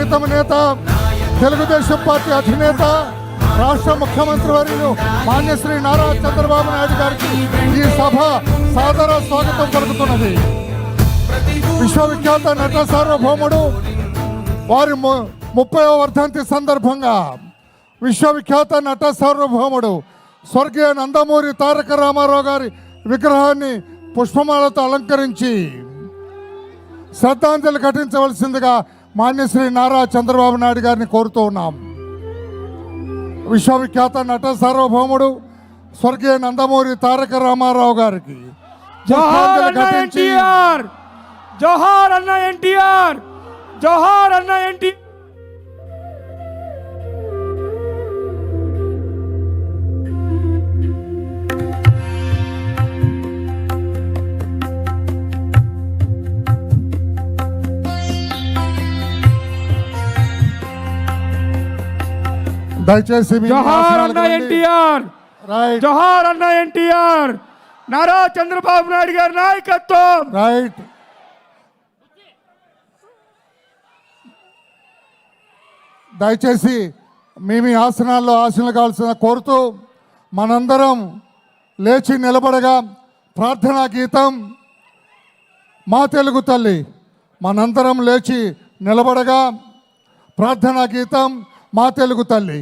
ప్రీతమ నేత, తెలుగుదేశం పార్టీ అధినేత, రాష్ట్ర ముఖ్యమంత్రి వర్యులు మాన్యశ్రీ నారా చంద్రబాబు నాయుడు గారికి ఈ సభ సాదర స్వాగతం పలుకుతున్నది. విశ్వవిఖ్యాత నట సార్వభౌముడు వారి 30వ వర్ధంతి సందర్భంగా విశ్వవిఖ్యాత నట సార్వభౌముడు స్వర్గీయ నందమూరి తారక రామారావు గారి విగ్రహాన్ని పుష్పమాలతో అలంకరించి శ్రద్ధాంజలి ఘటించవలసిందిగా మాన్యశ్రీ నారా చంద్రబాబు నాయుడు గారిని కోరుతూ ఉన్నాం. విశ్వవిఖ్యాత నట సార్వభౌముడు స్వర్గీయ నందమూరి తారక రామారావు గారికి జోహార్ అన్న ఎన్టీఆర్, జోహార్ అన్న ఎన్టీఆర్, జోహార్ అన్న ఎన్టీఆర్. దయచేసి జోహార్ అన్న ఎన్టీఆర్, జోహార్ అన్న ఎన్టీఆర్. నారా చంద్రబాబు నాయుడు గారి నాయకత్వం. రైట్. దయచేసి మీ ఆసనాల్లో ఆసనాలు కావాల్సిన కోరుతూ మనందరం లేచి నిలబడగా ప్రార్థనా గీతం మా తెలుగు తల్లి. మనందరం లేచి నిలబడగా ప్రార్థనా గీతం మా తెలుగు తల్లి.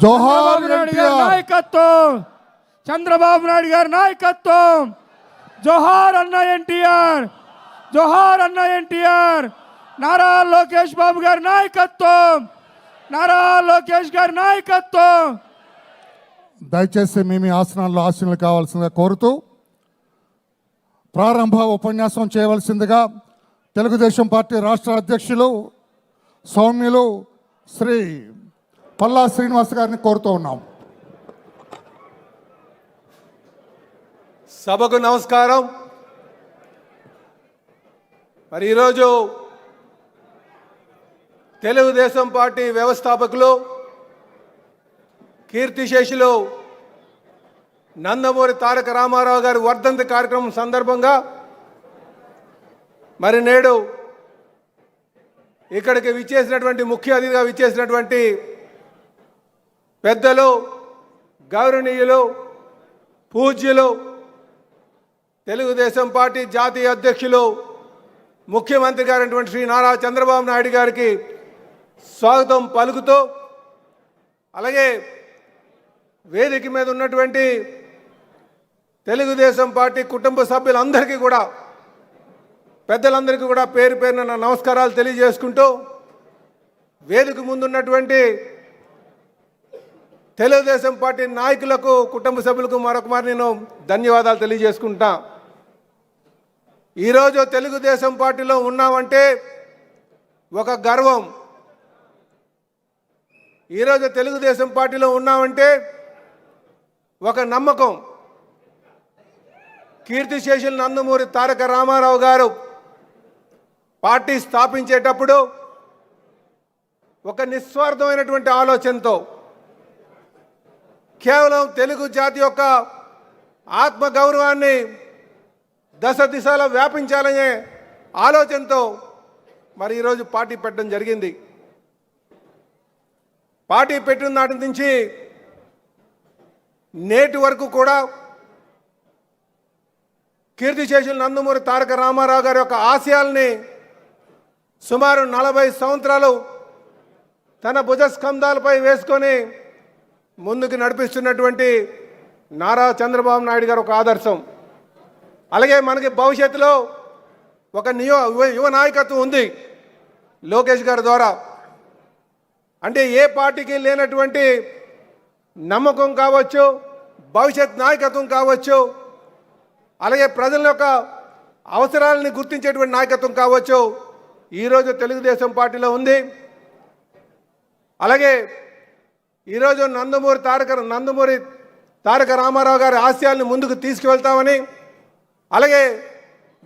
జోహార్ నాయుడు గారి నాయకత్వం, చంద్రబాబు నాయుడు గారి నాయకత్వం, జోహార్ అన్న ఎన్టీఆర్, జోహార్ అన్న ఎన్టీఆర్. నారా లోకేష్ బాబు గారి నాయకత్వం, నారా లోకేష్ గారి నాయకత్వం. దయచేసి మీ ఆసనాల్లో ఆశీనులు కావాల్సిందిగా కోరుతూ ప్రారంభ ఉపన్యాసం చేయవలసిందిగా తెలుగుదేశం పార్టీ రాష్ట్ర అధ్యక్షులు సౌమ్యులు శ్రీ పల్లా శ్రీనివాస్ గారిని కోరుతూ ఉన్నాం. సభకు నమస్కారం. మరి ఈరోజు తెలుగుదేశం పార్టీ వ్యవస్థాపకులు కీర్తిశేషులు నందమూరి తారక రామారావు గారి వర్ధంతి కార్యక్రమం సందర్భంగా మరి నేడు ఇక్కడికి విచ్చేసినటువంటి ముఖ్య అతిథిగా విచ్చేసినటువంటి పెద్దలు, గౌరవనీయులు, పూజ్యులు, తెలుగుదేశం పార్టీ జాతీయ అధ్యక్షులు, ముఖ్యమంత్రి గారైనటువంటి శ్రీ నారా చంద్రబాబు నాయుడు గారికి స్వాగతం పలుకుతూ, అలాగే వేదిక మీద ఉన్నటువంటి తెలుగుదేశం పార్టీ కుటుంబ సభ్యులందరికీ కూడా, పెద్దలందరికీ కూడా పేరు పేరున నా నమస్కారాలు తెలియజేసుకుంటూ, వేదిక ముందున్నటువంటి తెలుగుదేశం పార్టీ నాయకులకు, కుటుంబ సభ్యులకు మరొకమారి నేను ధన్యవాదాలు తెలియజేసుకుంటా. ఈరోజు తెలుగుదేశం పార్టీలో ఉన్నామంటే ఒక గర్వం. ఈరోజు తెలుగుదేశం పార్టీలో ఉన్నామంటే ఒక నమ్మకం. కీర్తిశేషులు నందమూరి తారక రామారావు గారు పార్టీ స్థాపించేటప్పుడు ఒక నిస్వార్థమైనటువంటి ఆలోచనతో కేవలం తెలుగు జాతి యొక్క ఆత్మగౌరవాన్ని దశ దిశలో వ్యాపించాలనే ఆలోచనతో మరి ఈరోజు పార్టీ పెట్టడం జరిగింది. పార్టీ పెట్టిన నాటి నుంచి నేటి వరకు కూడా కీర్తిశేషులు నందమూరి తారక రామారావు గారి యొక్క ఆశయాల్ని సుమారు 40 సంవత్సరాలు తన భుజస్కంధాలపై వేసుకొని ముందుకు నడిపిస్తున్నటువంటి నారా చంద్రబాబు నాయుడు గారు ఒక ఆదర్శం. అలాగే మనకి భవిష్యత్తులో ఒక యువ నాయకత్వం ఉంది లోకేష్ గారి ద్వారా. అంటే ఏ పార్టీకి లేనటువంటి నమ్మకం కావచ్చు, భవిష్యత్ నాయకత్వం కావచ్చు, అలాగే ప్రజల యొక్క అవసరాలని గుర్తించేటువంటి నాయకత్వం కావచ్చు, ఈరోజు తెలుగుదేశం పార్టీలో ఉంది. అలాగే ఈరోజు నందమూరి తారక రామారావు గారి ఆశయాల్ని ముందుకు తీసుకువెళ్తామని, అలాగే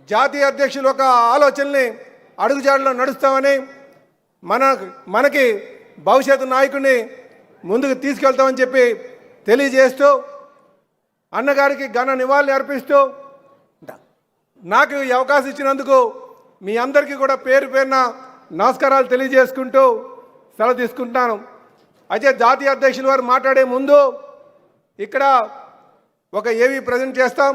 జాతీయ అధ్యక్షుల యొక్క ఆలోచనల్ని అడుగుజాడలో నడుస్తామని, మనకి భవిష్యత్తు నాయకుడిని ముందుకు తీసుకెళ్తామని చెప్పి తెలియజేస్తూ, అన్నగారికి ఘన నివాళులు అర్పిస్తూ, నాకు ఈ అవకాశం ఇచ్చినందుకు మీ అందరికీ కూడా పేరు పేరున నమస్కారాలు తెలియజేసుకుంటూ సెలవు తీసుకుంటున్నాను. అయితే జాతీయ అధ్యక్షుల వారు మాట్లాడే ముందు ఇక్కడ ఒక ఏవి ప్రజెంట్ చేస్తాం.